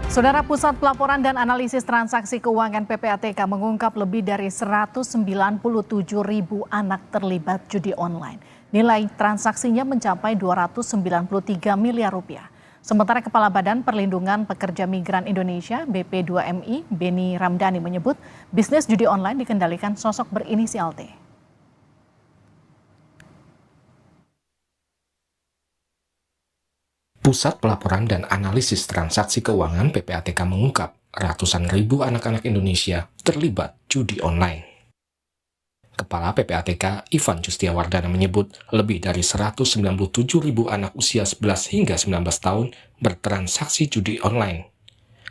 Saudara, Pusat Pelaporan dan Analisis Transaksi Keuangan PPATK mengungkap lebih dari 197.000 anak terlibat judi online. Nilai transaksinya mencapai 293 miliar rupiah. Sementara Kepala Badan Perlindungan Pekerja Migran Indonesia BP2MI, Beni Ramdhani menyebut bisnis judi online dikendalikan sosok berinisial T. Pusat Pelaporan dan Analisis Transaksi Keuangan PPATK mengungkap ratusan ribu anak-anak Indonesia terlibat judi online. Kepala PPATK Ivan Justiawardana menyebut lebih dari 197 ribu anak usia 11 hingga 19 tahun bertransaksi judi online.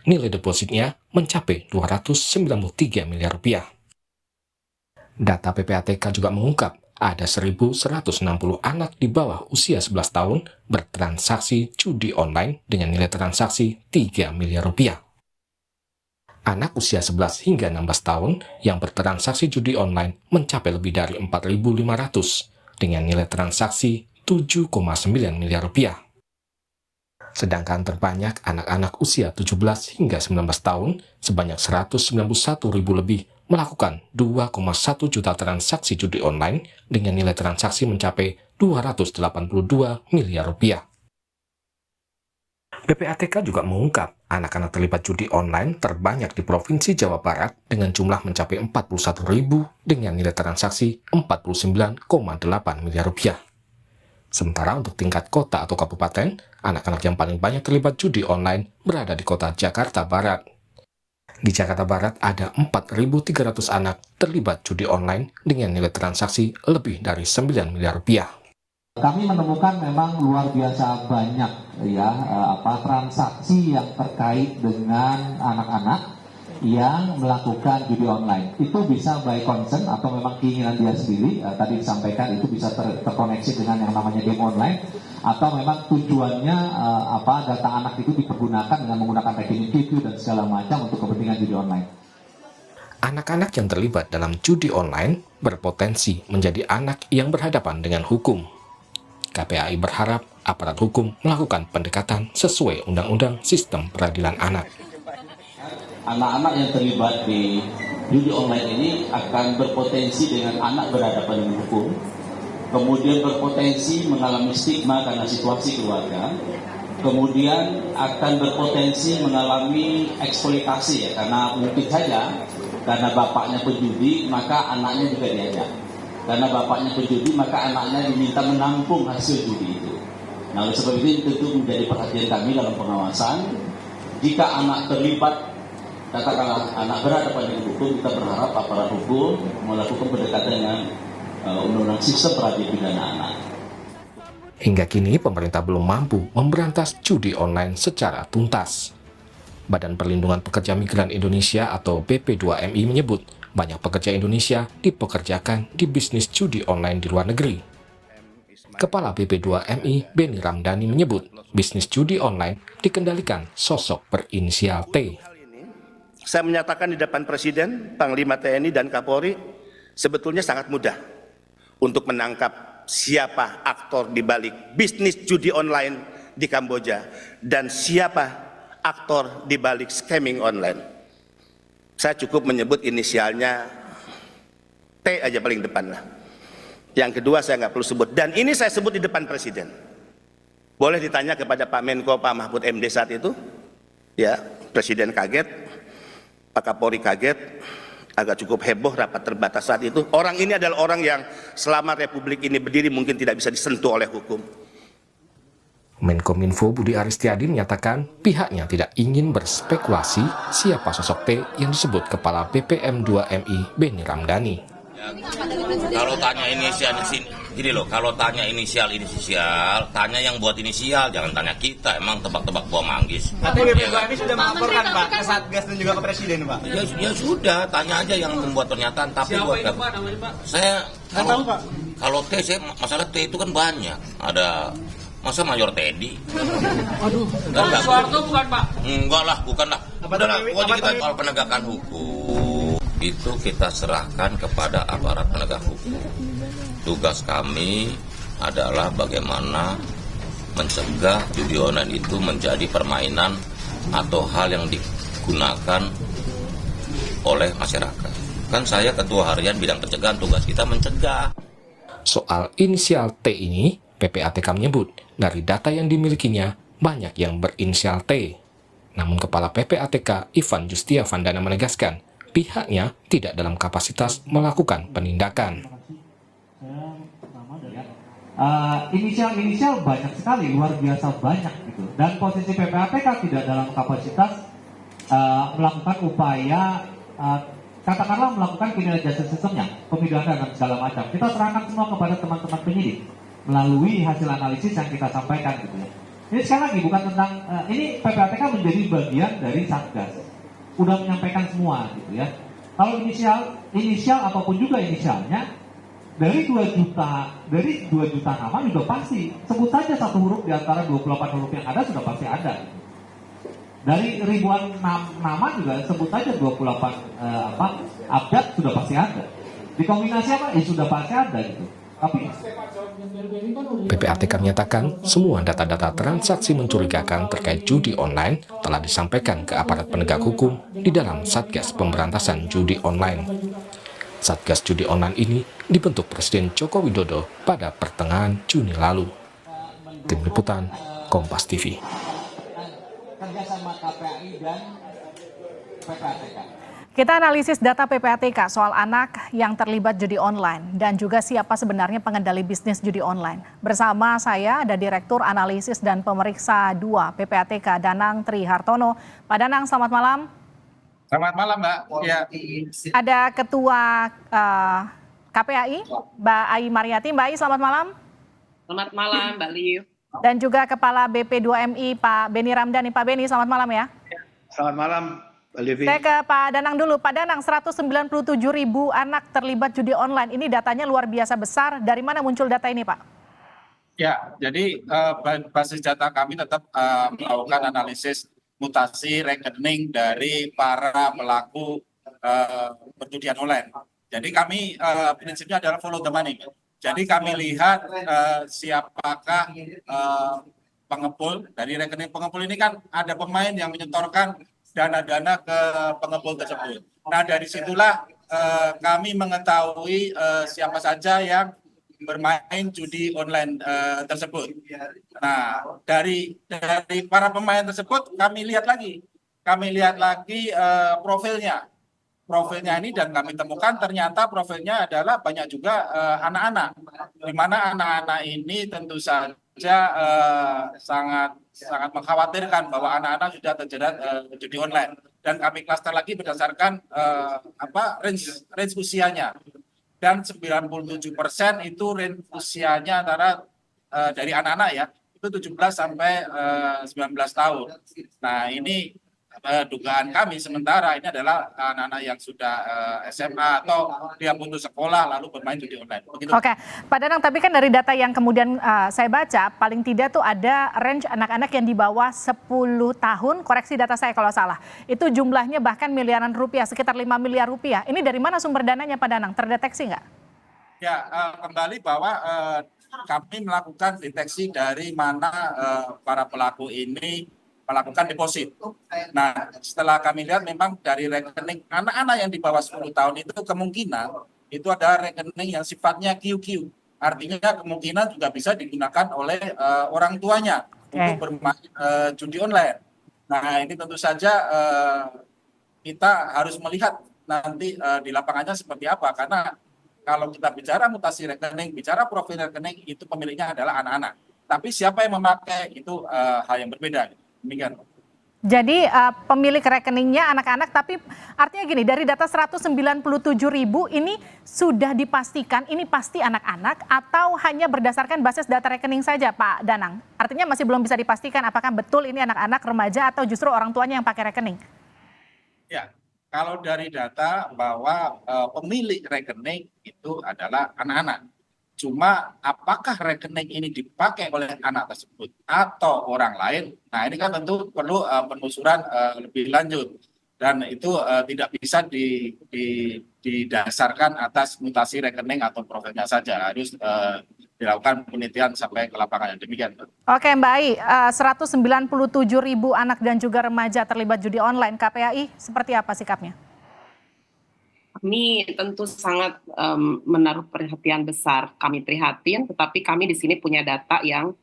Nilai depositnya mencapai 293 miliar rupiah. Data PPATK juga mengungkap ada 1.160 anak di bawah usia 11 tahun bertransaksi judi online dengan nilai transaksi 3 miliar rupiah. Anak usia 11 hingga 16 tahun yang bertransaksi judi online mencapai lebih dari 4.500 dengan nilai transaksi 7,9 miliar rupiah. Sedangkan terbanyak anak-anak usia 17 hingga 19 tahun sebanyak 191.000 lebih melakukan 2,1 juta transaksi judi online dengan nilai transaksi mencapai 282 miliar rupiah. PPATK juga mengungkap anak-anak terlibat judi online terbanyak di Provinsi Jawa Barat dengan jumlah mencapai 41.000 dengan nilai transaksi 49,8 miliar rupiah. Sementara untuk tingkat kota atau kabupaten, anak-anak yang paling banyak terlibat judi online berada di kota Jakarta Barat. Di Jakarta Barat ada 4.300 anak terlibat judi online dengan nilai transaksi lebih dari 9 miliar rupiah. Kami menemukan memang luar biasa banyak transaksi yang terkait dengan anak-anak yang melakukan judi online. Itu bisa by concern atau memang keinginan dia sendiri, tadi disampaikan itu bisa terkoneksi dengan yang namanya game online, atau memang tujuannya data anak itu dipergunakan dengan menggunakan rekening QQ dan segala macam untuk kepentingan judi online. Anak-anak yang terlibat dalam judi online berpotensi menjadi anak yang berhadapan dengan hukum. KPAI berharap aparat hukum melakukan pendekatan sesuai Undang-Undang Sistem Peradilan Anak. Anak-anak yang terlibat di judi online ini akan berpotensi dengan anak berhadapan dengan hukum, kemudian berpotensi mengalami stigma karena situasi keluarga, kemudian akan berpotensi mengalami eksploitasi karena mungkin saja karena bapaknya penjudi maka anaknya juga diajak, karena bapaknya penjudi maka anaknya diminta menampung hasil judi itu. Nah, oleh sebab itu tentu menjadi perhatian kami dalam pengawasan. Jika anak terlibat, katakanlah anak berhadapan dengan hukum, kita berharap aparat hukum melakukan pendekatan dengan Undang-Undang Sistem Peradilan Pidana Anak. Hingga kini pemerintah belum mampu memberantas judi online secara tuntas. Badan Perlindungan Pekerja Migran Indonesia atau BP2MI menyebut banyak pekerja Indonesia dipekerjakan di bisnis judi online di luar negeri. Kepala BP2MI Beni Ramdhani menyebut bisnis judi online dikendalikan sosok berinisial T. Saya menyatakan di depan Presiden, Panglima TNI dan Kapolri sebetulnya sangat mudah untuk menangkap siapa aktor di balik bisnis judi online di Kamboja dan siapa aktor di balik scamming online. Saya cukup menyebut inisialnya T aja paling depan lah. Yang kedua saya nggak perlu sebut, dan ini saya sebut di depan Presiden. Boleh ditanya kepada Pak Menko, Pak Mahfud MD saat itu, ya Presiden kaget, Pak Kapolri kaget, agak cukup heboh rapat terbatas saat itu. Orang ini adalah orang yang selama Republik ini berdiri mungkin tidak bisa disentuh oleh hukum. Menkominfo Budi Aristiadi menyatakan pihaknya tidak ingin berspekulasi siapa sosok T yang disebut Kepala BPM2MI Beni Ramdhani. Ya, kalau tanya inisial gini loh, kalau tanya inisial, tanya yang buat inisial, jangan tanya kita. Emang tebak-tebak buah manggis. Tapi BPM sudah melaporkan Pak ke Satgas dan juga ke Presiden Pak. Ya sudah, tanya aja yang membuat pernyataan. Tapi siapa buat Pak namanya Pak? Saya tahu Pak. Kalau T, masalah T itu kan banyak. Ada masa Mayor Teddy. Aduh. Enggak, Soeharto bukan Pak? Enggak lah, bukan lah. Udahlah, pokoknya kita soal penegakan hukum itu kita serahkan kepada aparat penegak hukum. Tugas kami adalah bagaimana mencegah judi online itu menjadi permainan atau hal yang digunakan oleh masyarakat. Kan saya ketua harian bidang pencegahan, tugas kita mencegah. Soal inisial T ini, PPATK menyebut dari data yang dimilikinya banyak yang berinisial T. Namun Kepala PPATK Ivan Justia Vandana menegaskan pihaknya tidak dalam kapasitas melakukan penindakan. Inisial banyak sekali, luar biasa banyak gitu. Dan posisi PPATK tidak dalam kapasitas melakukan upaya, katakanlah melakukan criminal justice systemnya, pemidanaan dan segala macam. Kita serahkan semua kepada teman-teman penyidik melalui hasil analisis yang kita sampaikan gitu ya. Ini sekali lagi bukan tentang ini PPATK menjadi bagian dari Satgas. Udah menyampaikan semua gitu ya. Kalau inisial apapun juga inisialnya, dari 2 juta nama juga pasti. Sebut saja satu huruf di antara 28 huruf yang ada sudah pasti ada. Dari ribuan nama juga sebut saja 28 abjad sudah pasti ada. Dikombinasi apa? Sudah pasti ada gitu. Tapi PPATK menyatakan semua data-data transaksi mencurigakan terkait judi online telah disampaikan ke aparat penegak hukum di dalam Satgas Pemberantasan Judi Online. Satgas Judi Online ini dibentuk Presiden Joko Widodo pada pertengahan Juni lalu. Tim Liputan, Kompas TV. kerjasama KPAI dan PPATK. Kita analisis data PPATK soal anak yang terlibat judi online dan juga siapa sebenarnya pengendali bisnis judi online. Bersama saya ada Direktur Analisis dan Pemeriksa 2 PPATK Danang Trihartono. Pak Danang, selamat malam. Selamat malam, Mbak. Ya. Ada Ketua KPAI, Mbak Ai Mariati. Mbak Ai, selamat malam. Selamat malam, Mbak Liu. Dan juga Kepala BP2MI, Pak Beni Ramdhani. Pak Beni, selamat malam ya. Selamat malam, Mbak Livi. Saya ke Pak Danang dulu. Pak Danang, 197.000 anak terlibat judi online. Ini datanya luar biasa besar. Dari mana muncul data ini, Pak? Ya, jadi basis data kami tetap melakukan analisis mutasi rekening dari para pelaku perjudian online. Jadi kami prinsipnya adalah follow the money. Jadi kami lihat siapakah pengepul. Dari rekening pengepul ini kan ada pemain yang menyetorkan dana-dana ke pengepul tersebut. Nah, dari situlah kami mengetahui siapa saja yang bermain judi online tersebut. Nah, dari para pemain tersebut kami lihat lagi profilnya ini, dan kami temukan ternyata profilnya adalah banyak juga anak-anak, di mana anak-anak ini tentu saja sangat mengkhawatirkan bahwa anak-anak sudah terjerat judi online, dan kami klaster lagi berdasarkan range usianya. Dan 97% itu range usianya antara dari anak-anak ya, itu 17 sampai 19 tahun. Nah, ini dugaan kami sementara ini adalah anak-anak yang sudah SMA atau dia putus sekolah lalu bermain judi online. Begitu. Oke, Pak Danang, tapi kan dari data yang kemudian saya baca, paling tidak tuh ada range anak-anak yang di bawah 10 tahun, koreksi data saya kalau salah. Itu jumlahnya bahkan miliaran rupiah, sekitar 5 miliar rupiah. Ini dari mana sumber dananya, Pak Danang? Terdeteksi nggak? Ya, kembali bahwa kami melakukan deteksi dari mana para pelaku ini melakukan deposit. Nah, setelah kami lihat memang dari rekening anak-anak yang di bawah 10 tahun itu kemungkinan itu ada rekening yang sifatnya QQ. Artinya kemungkinan juga bisa digunakan oleh orang tuanya untuk bermain judi online. Nah, ini tentu saja kita harus melihat nanti di lapangannya seperti apa, karena kalau kita bicara mutasi rekening, bicara profil rekening, itu pemiliknya adalah anak-anak. Tapi siapa yang memakai itu hal yang berbeda. Demikian. Jadi pemilik rekeningnya anak-anak, tapi artinya gini, dari data 197.000 ini sudah dipastikan ini pasti anak-anak atau hanya berdasarkan basis data rekening saja, Pak Danang? Artinya masih belum bisa dipastikan apakah betul ini anak-anak, remaja, atau justru orang tuanya yang pakai rekening? Ya, kalau dari data bahwa pemilik rekening itu adalah anak-anak. Cuma apakah rekening ini dipakai oleh anak tersebut atau orang lain? Nah, ini kan tentu perlu penelusuran lebih lanjut, dan itu tidak bisa didasarkan atas mutasi rekening atau profilnya saja. Harus dilakukan penelitian sampai ke lapangan. Demikian, Mbak. Oke Mbak Ai, 197.000 anak dan juga remaja terlibat judi online. KPAI seperti apa sikapnya? Kami tentu sangat menaruh perhatian besar. Kami prihatin, tetapi kami di sini punya data yang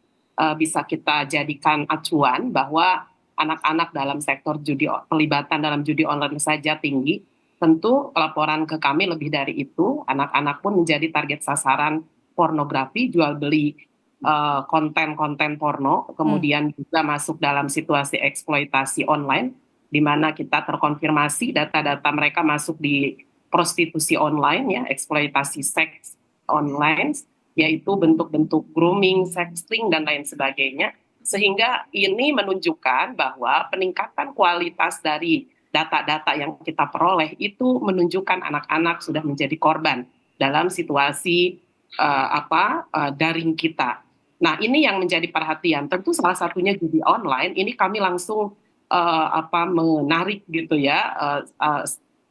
bisa kita jadikan acuan bahwa anak-anak dalam sektor judi, pelibatan dalam judi online saja tinggi. Tentu laporan ke kami lebih dari itu, anak-anak pun menjadi target sasaran pornografi, jual beli konten-konten porno, kemudian juga masuk dalam situasi eksploitasi online, di mana kita terkonfirmasi data-data mereka masuk di prostitusi online, ya, eksploitasi seks online, yaitu bentuk-bentuk grooming, sexting, dan lain sebagainya. Sehingga ini menunjukkan bahwa peningkatan kualitas dari data-data yang kita peroleh itu menunjukkan anak-anak sudah menjadi korban dalam situasi daring kita. Nah, ini yang menjadi perhatian. Tentu salah satunya judi online. Ini kami langsung menarik gitu ya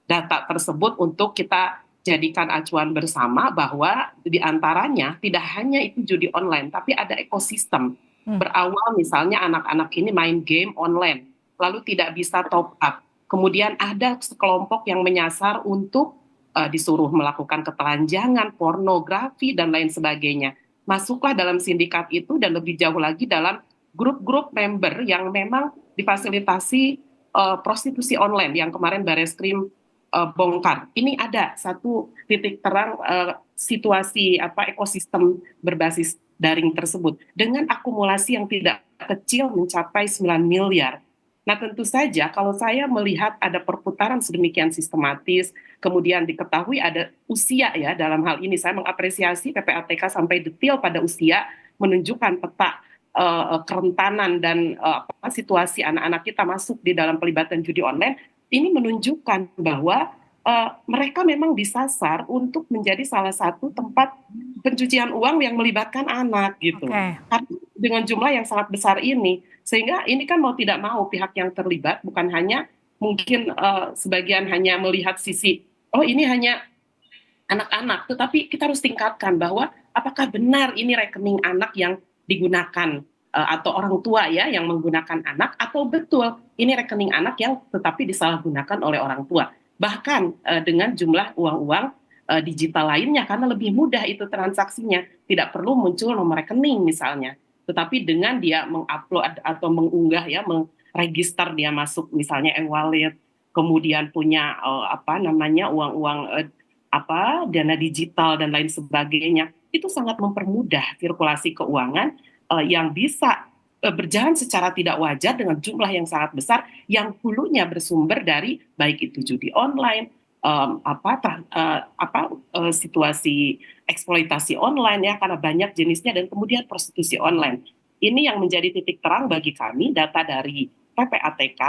data tersebut untuk kita jadikan acuan bersama bahwa di antaranya tidak hanya itu judi online, tapi ada ekosistem. Berawal misalnya anak-anak ini main game online, lalu tidak bisa top up. Kemudian ada sekelompok yang menyasar untuk disuruh melakukan ketelanjangan, pornografi, dan lain sebagainya. Masuklah dalam sindikat itu dan lebih jauh lagi dalam grup-grup member yang memang difasilitasi prostitusi online yang kemarin Bareskrim bongkar. Ini ada satu titik terang situasi ekosistem berbasis daring tersebut dengan akumulasi yang tidak kecil mencapai 9 miliar. Nah, tentu saja kalau saya melihat ada perputaran sedemikian sistematis, kemudian diketahui ada usia ya dalam hal ini, saya mengapresiasi PPATK sampai detail pada usia, menunjukkan peta kerentanan dan situasi anak-anak kita masuk di dalam pelibatan judi online. Ini menunjukkan bahwa mereka memang disasar untuk menjadi salah satu tempat pencucian uang yang melibatkan anak gitu. Karena dengan jumlah yang sangat besar ini, sehingga ini kan mau tidak mau pihak yang terlibat bukan hanya mungkin sebagian hanya melihat sisi ini hanya anak-anak, tetapi kita harus tingkatkan bahwa apakah benar ini rekening anak yang digunakan atau orang tua ya yang menggunakan anak, atau betul ini rekening anak yang tetapi disalahgunakan oleh orang tua. Bahkan dengan jumlah uang-uang digital lainnya, karena lebih mudah itu transaksinya. Tidak perlu muncul nomor rekening misalnya. Tetapi dengan dia mengupload atau mengunggah ya, meregister dia masuk misalnya e-wallet, kemudian punya uang-uang dana digital dan lain sebagainya, itu sangat mempermudah sirkulasi keuangan yang bisa berjalan secara tidak wajar dengan jumlah yang sangat besar yang hulunya bersumber dari baik itu judi online, situasi eksploitasi online ya karena banyak jenisnya, dan kemudian prostitusi online. Ini yang menjadi titik terang bagi kami. Data dari PPATK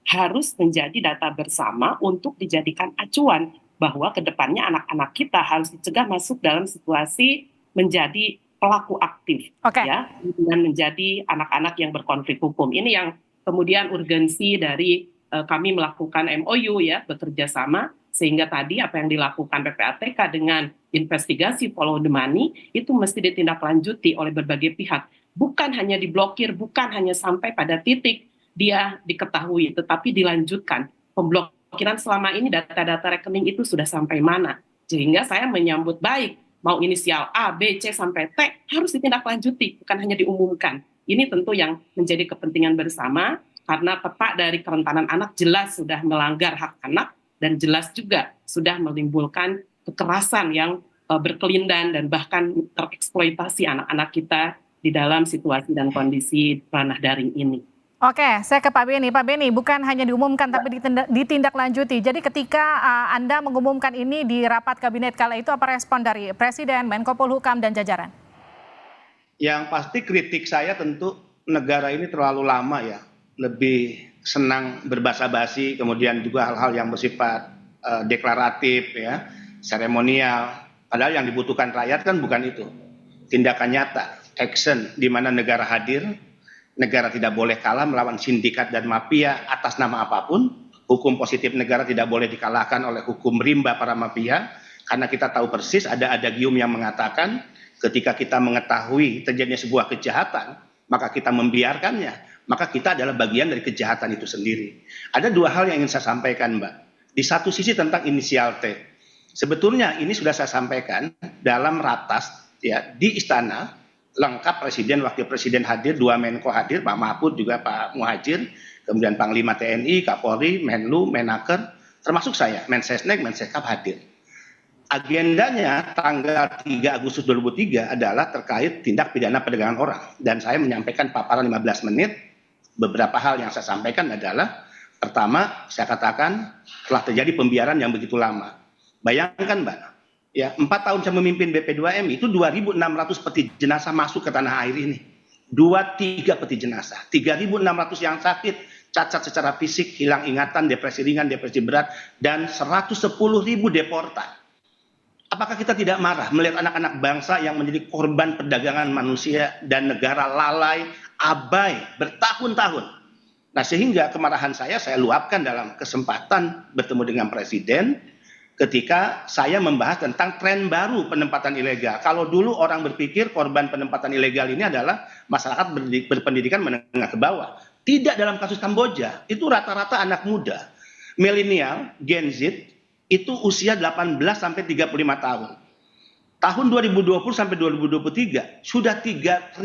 harus menjadi data bersama untuk dijadikan acuan bahwa kedepannya anak-anak kita harus dicegah masuk dalam situasi menjadi pelaku aktif, ya, dengan menjadi anak-anak yang berkonflik hukum. Ini yang kemudian urgensi dari kami melakukan MOU ya, bekerja sama, sehingga tadi apa yang dilakukan PPATK dengan investigasi follow the money itu mesti ditindaklanjuti oleh berbagai pihak. Bukan hanya diblokir, bukan hanya sampai pada titik dia diketahui, tetapi dilanjutkan. Pemblokiran selama ini data-data rekening itu sudah sampai mana? Sehingga saya menyambut baik, mau inisial A, B, C, sampai T, harus ditindaklanjuti, bukan hanya diumumkan. Ini tentu yang menjadi kepentingan bersama, karena peta dari kerentanan anak jelas sudah melanggar hak anak, dan jelas juga sudah menimbulkan kekerasan yang berkelindan dan bahkan tereksploitasi anak-anak kita di dalam situasi dan kondisi ranah daring ini. Oke, saya ke Pak Beni. Pak Beni, bukan hanya diumumkan tapi ditindaklanjuti. Jadi ketika Anda mengumumkan ini di rapat kabinet kala itu, apa respon dari Presiden, Menko Polhukam, dan jajaran? Yang pasti kritik saya tentu negara ini terlalu lama ya, lebih senang berbasa-basi, kemudian juga hal-hal yang bersifat deklaratif ya, seremonial. Padahal yang dibutuhkan rakyat kan bukan itu. Tindakan nyata, action, di mana negara hadir. Negara tidak boleh kalah melawan sindikat dan mafia atas nama apapun. Hukum positif negara tidak boleh dikalahkan oleh hukum rimba para mafia. Karena kita tahu persis ada adagium yang mengatakan Ketika kita mengetahui terjadinya sebuah kejahatan, maka kita membiarkannya, maka kita adalah bagian dari kejahatan itu sendiri. Ada dua hal yang ingin saya sampaikan, Mbak. Di satu sisi tentang inisial T. Sebetulnya ini sudah saya sampaikan dalam ratas ya di istana, lengkap Presiden, Wakil Presiden hadir, 2 Menko hadir, Pak Mahfud juga Pak Muhadjir, kemudian Panglima TNI, Kapolri, Menlu, Menaker, termasuk saya, Mensesnek, Mensekap hadir. Agendanya tanggal 3 Agustus 2003 adalah terkait tindak pidana perdagangan orang. Dan saya menyampaikan paparan 15 menit. Beberapa hal yang saya sampaikan adalah, pertama, saya katakan telah terjadi pembiaran yang begitu lama. Bayangkan, Mbak, ya 4 tahun saya memimpin BP2M itu 2.600 peti jenazah masuk ke tanah air ini. 2-3 peti jenazah. 3.600 yang sakit, cacat secara fisik, hilang ingatan, depresi ringan, depresi berat, dan 110.000 deportan. Apakah kita tidak marah melihat anak-anak bangsa yang menjadi korban perdagangan manusia dan negara lalai, abai, bertahun-tahun? Nah, sehingga kemarahan saya luapkan dalam kesempatan bertemu dengan Presiden ketika saya membahas tentang tren baru penempatan ilegal. Kalau dulu orang berpikir korban penempatan ilegal ini adalah masyarakat berpendidikan menengah ke bawah. Tidak dalam kasus Kamboja, itu rata-rata anak muda, milenial, Gen Z, itu usia 18 sampai 35 tahun. Tahun 2020 sampai 2023 sudah 3.703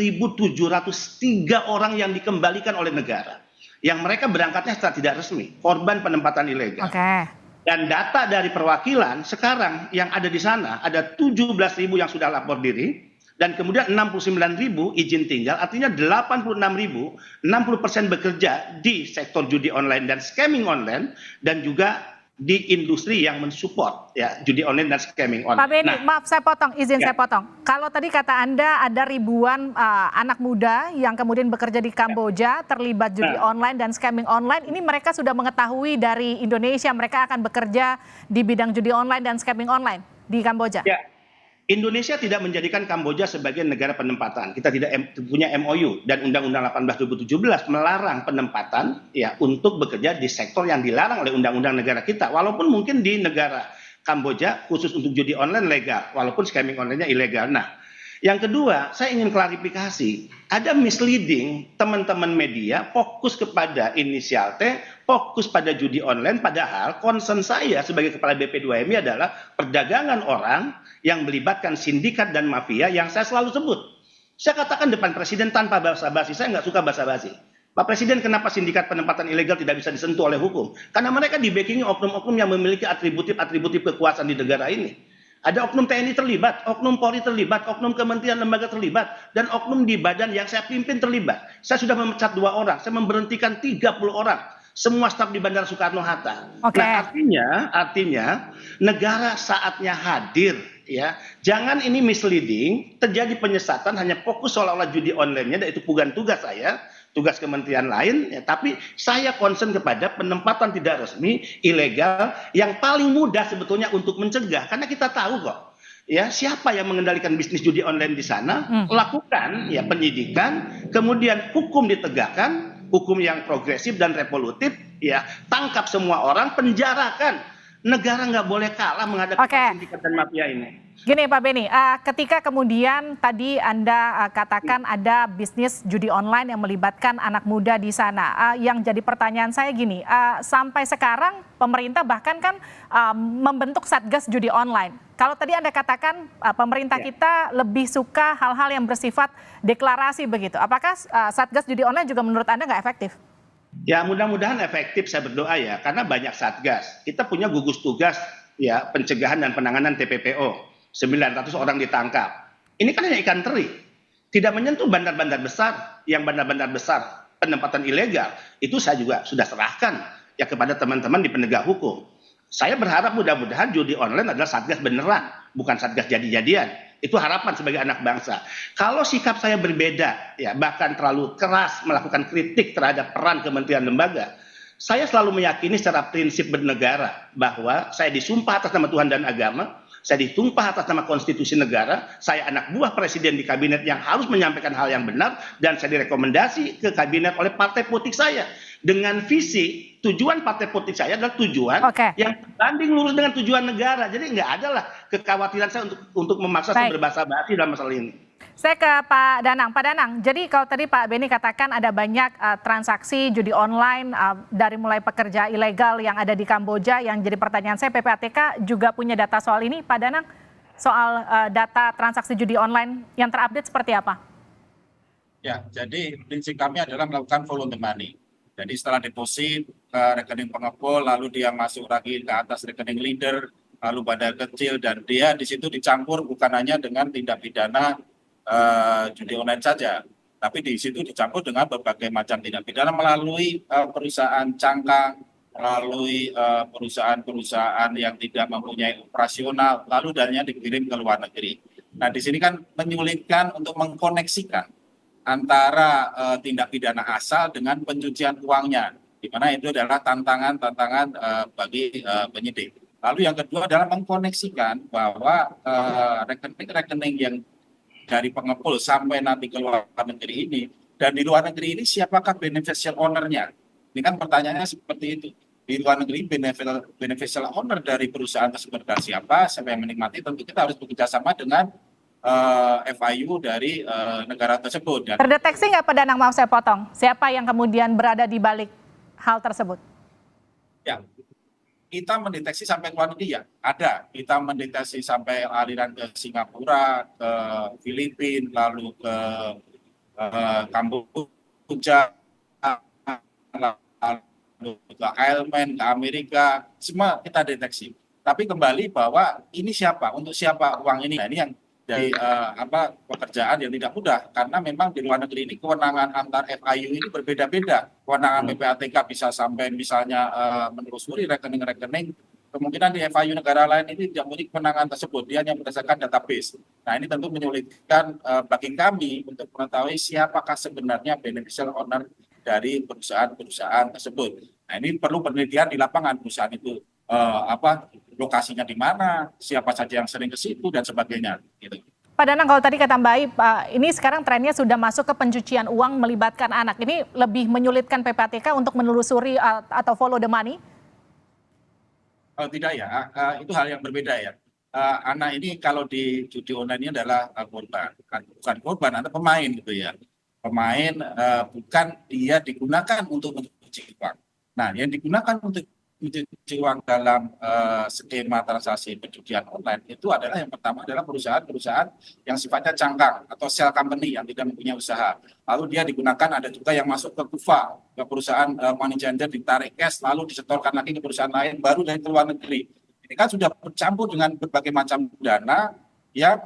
orang yang dikembalikan oleh negara. Yang mereka berangkatnya secara tidak resmi, korban penempatan ilegal. Dan data dari perwakilan sekarang yang ada di sana ada 17.000 yang sudah lapor diri dan kemudian 69.000 izin tinggal, artinya 86.000, 60% bekerja di sektor judi online dan scamming online dan juga di industri yang mensupport ya judi online dan scamming online. Pak Beni, maaf saya potong, saya potong. Kalau tadi kata Anda ada ribuan anak muda yang kemudian bekerja di Kamboja terlibat judi online dan scamming online, ini mereka sudah mengetahui dari Indonesia mereka akan bekerja di bidang judi online dan scamming online di Kamboja? Ya. Indonesia tidak menjadikan Kamboja sebagai negara penempatan. Kita tidak punya MOU dan Undang-Undang 18 2017 melarang penempatan ya untuk bekerja di sektor yang dilarang oleh undang-undang negara kita. Walaupun mungkin di negara Kamboja khusus untuk judi online legal, walaupun scamming online-nya ilegal. Nah, yang kedua, saya ingin klarifikasi. Ada misleading teman-teman media fokus kepada inisial T, fokus pada judi online, padahal concern saya sebagai kepala BP2MI adalah perdagangan orang yang melibatkan sindikat dan mafia yang saya selalu sebut. Saya katakan depan Presiden tanpa basa-basi, saya nggak suka basa-basi. Pak Presiden, kenapa sindikat penempatan ilegal tidak bisa disentuh oleh hukum? Karena mereka di-backingi oknum-oknum yang memiliki atributif kekuasaan di negara ini. Ada oknum TNI terlibat, oknum Polri terlibat, oknum kementerian lembaga terlibat, dan oknum di badan yang saya pimpin terlibat. Saya sudah memecat 2 orang, saya memberhentikan 30 orang. Semua staf di Bandara Soekarno-Hatta. Nah, artinya negara saatnya hadir ya. Jangan ini misleading, terjadi penyesatan hanya fokus seolah-olah judi online-nya, dan itu bukan tugas saya, tugas kementerian lain ya, tapi saya concern kepada penempatan tidak resmi ilegal yang paling mudah sebetulnya untuk mencegah, karena kita tahu kok ya siapa yang mengendalikan bisnis judi online di sana. Lakukan ya penyidikan, kemudian hukum ditegakkan, hukum yang progresif dan revolutif ya, tangkap semua orang, penjarakan. Negara nggak boleh kalah menghadapi sindikat dan mafia ini. Gini Pak Beni, ketika kemudian tadi Anda katakan ada bisnis judi online yang melibatkan anak muda di sana, yang jadi pertanyaan saya gini, sampai sekarang pemerintah bahkan kan membentuk Satgas Judi Online. Kalau tadi Anda katakan pemerintah kita lebih suka hal-hal yang bersifat deklarasi begitu, apakah Satgas Judi Online juga menurut Anda nggak efektif? Ya mudah-mudahan efektif, saya berdoa ya, karena banyak satgas. Kita punya gugus tugas ya pencegahan dan penanganan TPPO, 900 orang ditangkap. Ini kan hanya ikan teri, tidak menyentuh bandar-bandar besar. Yang bandar-bandar besar penempatan ilegal itu saya juga sudah serahkan ya kepada teman-teman di penegak hukum. Saya berharap mudah-mudahan judi online adalah satgas beneran, bukan satgas jadi-jadian. Itu harapan sebagai anak bangsa. Kalau sikap saya berbeda, ya bahkan terlalu keras melakukan kritik terhadap peran kementerian lembaga, saya selalu meyakini secara prinsip bernegara bahwa saya disumpah atas nama Tuhan dan agama, saya ditumpah atas nama konstitusi negara, saya anak buah presiden di kabinet yang harus menyampaikan hal yang benar, dan saya direkomendasi ke kabinet oleh partai politik saya. dengan visi tujuan partai politik saya adalah tujuan yang banding lurus dengan tujuan negara. Jadi nggak ada lah kekhawatiran saya untuk memaksa saya berbahasa-basi dalam masalah ini. Saya ke Pak Danang. Pak Danang, jadi kalau tadi Pak Beni katakan ada banyak transaksi judi online dari mulai pekerja ilegal yang ada di Kamboja, yang jadi pertanyaan saya, PPATK juga punya data soal ini, Pak Danang? Soal data transaksi judi online yang terupdate seperti apa? Ya, jadi prinsip kami adalah melakukan follow the money. Jadi setelah deposit ke rekening pengepul, lalu dia masuk lagi ke atas rekening leader, lalu badai kecil, dan dia di situ dicampur bukan hanya dengan tindak pidana judi online saja, tapi di situ dicampur dengan berbagai macam tindak pidana melalui perusahaan cangkang, melalui perusahaan-perusahaan yang tidak mempunyai operasional, lalu dananya dikirim ke luar negeri. Nah, di sini kan menyulitkan untuk mengkoneksikan antara tindak pidana asal dengan pencucian uangnya, di mana itu adalah tantangan bagi penyidik. Lalu yang kedua adalah mengkoneksikan bahwa rekening-rekening yang dari pengepul sampai nanti ke luar negeri ini, dan di luar negeri ini siapakah beneficial owner-nya? Ini kan pertanyaannya seperti itu. Di luar negeri beneficial owner dari perusahaan tersebut adalah siapa yang menikmati, tentu kita harus bekerjasama dengan FIU dari negara tersebut. Terdeteksi nggak Pak Danang, maaf saya potong, siapa yang kemudian berada di balik hal tersebut? Ya, kita mendeteksi sampai ke luar negeri ya, ada. Kita mendeteksi sampai aliran ke Singapura, ke Filipina, lalu ke Kamboja, lalu ke Ireland, ke Amerika, semua kita deteksi. Tapi kembali bahwa ini siapa, untuk siapa uang ini? Nah, ini yang dari pekerjaan yang tidak mudah, karena memang di luar negeri ini kewenangan antar FIU ini berbeda-beda. Kewenangan PPATK bisa sampai misalnya menelusuri rekening-rekening, kemungkinan di FIU negara lain ini tidak memiliki kewenangan tersebut, dia hanya berdasarkan database. Nah, ini tentu menyulitkan bagi kami untuk mengetahui siapakah sebenarnya beneficial owner dari perusahaan-perusahaan tersebut. Nah, ini perlu penelitian di lapangan, perusahaan itu lokasinya di mana, siapa saja yang sering ke situ, dan sebagainya. Gitu. Pak Danang, kalau tadi kata Mbak Aib, ini sekarang trennya sudah masuk ke pencucian uang melibatkan anak. Ini lebih menyulitkan PPATK untuk menelusuri atau follow the money? Tidak ya, itu hal yang berbeda ya. Anak ini kalau di judi online ini adalah korban, bukan korban, atau pemain gitu ya. Pemain bukan dia digunakan untuk mencuci uang. Nah, yang digunakan untuk mencuci uang dalam skema transaksi pencucian online itu adalah yang pertama adalah perusahaan-perusahaan yang sifatnya cangkang atau shell company yang tidak mempunyai usaha. Lalu dia digunakan, ada juga yang masuk ke KUFA, ke perusahaan money changer, ditarik cash lalu disetorkan lagi ke perusahaan lain baru dari luar negeri. Ini kan sudah bercampur dengan berbagai macam dana yang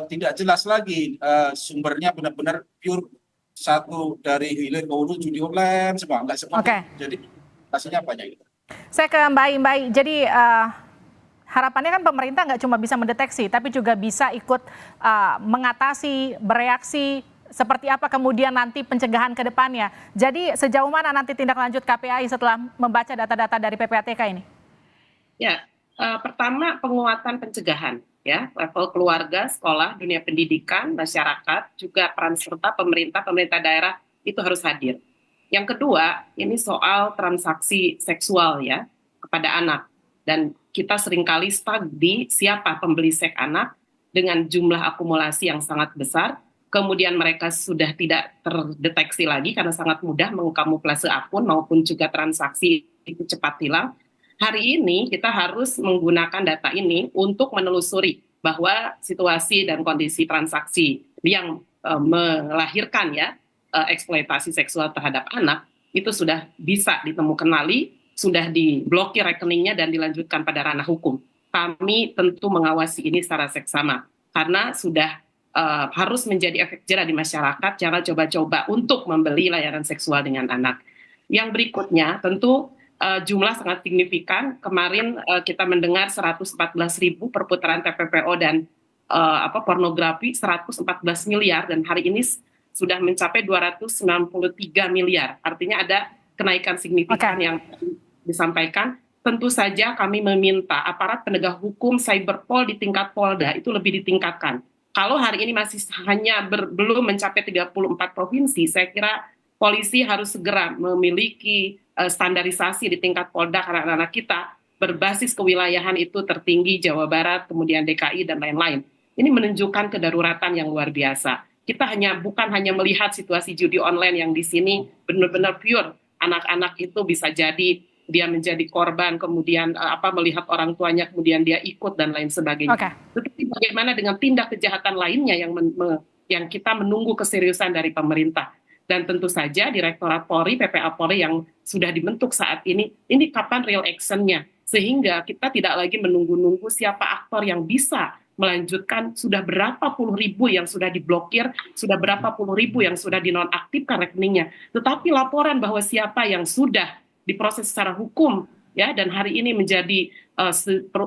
tidak jelas lagi sumbernya benar-benar pure satu dari hilir ke hulu judi online semua, enggak seperti jadi hasilnya banyak itu. Saya ke Mbak Aib. Jadi harapannya kan pemerintah nggak cuma bisa mendeteksi, tapi juga bisa ikut mengatasi, bereaksi, seperti apa kemudian nanti pencegahan ke depannya. Jadi sejauh mana nanti tindak lanjut KPAI setelah membaca data-data dari PPATK ini? Ya, pertama penguatan pencegahan, ya, level keluarga, sekolah, dunia pendidikan, masyarakat, juga peran serta pemerintah daerah itu harus hadir. Yang kedua, ini soal transaksi seksual ya kepada anak. Dan kita seringkali stuck di siapa pembeli seks anak dengan jumlah akumulasi yang sangat besar. Kemudian mereka sudah tidak terdeteksi lagi karena sangat mudah mengkamuflase akun maupun juga transaksi itu cepat hilang. Hari ini kita harus menggunakan data ini untuk menelusuri bahwa situasi dan kondisi transaksi yang melahirkan ya eksploitasi seksual terhadap anak itu sudah bisa ditemukan kenali, sudah diblokir rekeningnya dan dilanjutkan pada ranah hukum. Kami tentu mengawasi ini secara seksama karena sudah harus menjadi efek jerah di masyarakat. Jangan coba-coba untuk membeli layanan seksual dengan anak. Yang berikutnya tentu jumlah sangat signifikan. Kemarin kita mendengar 114.000 perputaran TPPO dan pornografi 114 miliar dan hari ini sudah mencapai 293 miliar. Artinya ada kenaikan signifikan yang disampaikan. Tentu saja kami meminta aparat penegak hukum Cyberpol di tingkat Polda itu lebih ditingkatkan. Kalau hari ini masih hanya belum mencapai 34 provinsi, saya kira polisi harus segera memiliki standarisasi di tingkat Polda karena anak-anak kita berbasis kewilayahan itu tertinggi Jawa Barat, kemudian DKI dan lain-lain. Ini menunjukkan kedaruratan yang luar biasa. Kita bukan hanya melihat situasi judi online yang di sini benar-benar pure. Anak-anak itu bisa jadi dia menjadi korban, kemudian melihat orang tuanya, kemudian dia ikut dan lain sebagainya. Tetapi bagaimana dengan tindak kejahatan lainnya yang kita menunggu keseriusan dari pemerintah. Dan tentu saja Direktorat Polri, PPA Polri yang sudah dibentuk saat ini kapan real action-nya. Sehingga kita tidak lagi menunggu-nunggu siapa aktor yang bisa melanjutkan, sudah berapa puluh ribu yang sudah diblokir, sudah berapa puluh ribu yang sudah dinonaktifkan rekeningnya. Tetapi laporan bahwa siapa yang sudah diproses secara hukum, ya, dan hari ini menjadi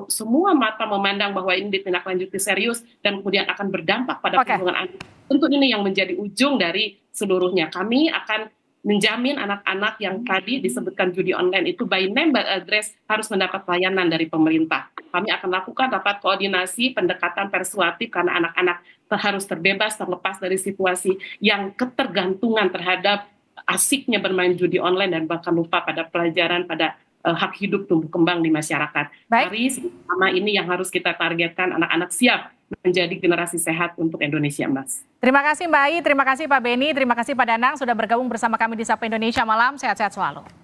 semua mata memandang bahwa ini ditindaklanjuti serius dan kemudian akan berdampak pada perlindungan anak. Tentu ini yang menjadi ujung dari seluruhnya. Kami akan menjamin anak-anak yang tadi disebutkan judi online itu by name by address harus mendapat pelayanan dari pemerintah. Kami akan lakukan rapat koordinasi pendekatan persuasif karena anak-anak harus terbebas, terlepas dari situasi yang ketergantungan terhadap asiknya bermain judi online dan bahkan lupa pada pelajaran, pada hak hidup tumbuh kembang di masyarakat. Mari sama ini yang harus kita targetkan, anak-anak siap menjadi generasi sehat untuk Indonesia, Mas. Terima kasih Mbak Ai, terima kasih Pak Beni, terima kasih Pak Danang sudah bergabung bersama kami di Sapa Indonesia Malam. Sehat-sehat selalu.